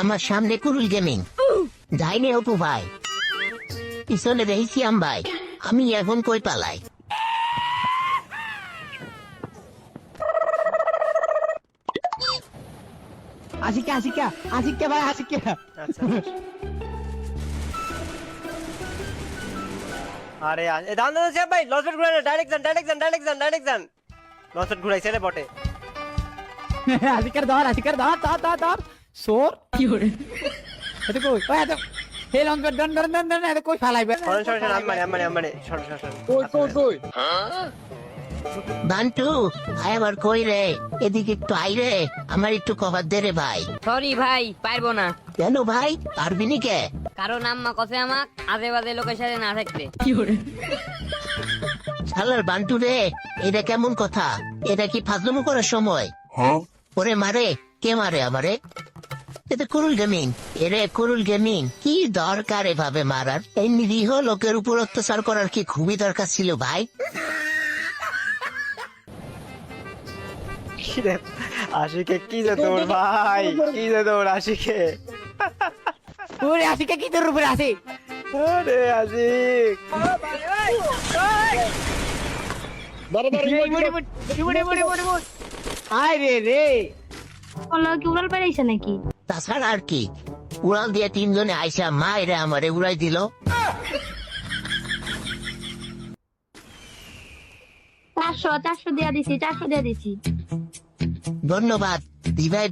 আমার সামনে কুরুল গেমিং, ডাইনে অপু ভাই, পিছনে রেহিসিয়াম ভাই। আমি এখন কই পালাই? আশিকা ভাই আশিকা। আচ্ছা আরে দান দান সাহেব ভাই লসপেট ঘুরাই ডাইরেক্ট যান লসপেট ঘুরাইছে রে বটে। আশিকার ধর সোর কি হরে এত কই ওই এত হে লং দন এত কই ফালাইবে সরেন আমি মানে সরেন কই বান্টু ভাই আমার কই রে? এদিকে একটু আই রে, আমার একটু কভার দে রে ভাই। সরি ভাই, পারবো না। কেন ভাই, পারবি নি কে? কারণ আম্মা কসে আমাক আজে বাজে লোকের সাথে না থাকতে। শালার বান্টু রে, এটা কেমন কথা? এটা কি ফাজলামো করার সময়? ওরে মারে, কে মারে আমারে? এটা কুরুল গেমিং। এরে কুরুল গেমিং, কি দরকার এভাবে মারার? এই নিরীহ লোকের উপর অত্যাচার করার কি খুবই দরকার ছিল ভাই? কি রে আশিকে কি যে তোর ভাই, কি যে তোর আশিকে। ওরে আশিকা কি তোর উপরে আছে? আরে আশিক আয় রে কি উড়াল পাইছে নাকি? তাছাড়া আর কি, উড়াল দিয়ে তিনজনে আইসা মায়েরা আমারে উড়াই দিল। 400 দিয়া দিছি। ধন্যবাদ দিভাইব।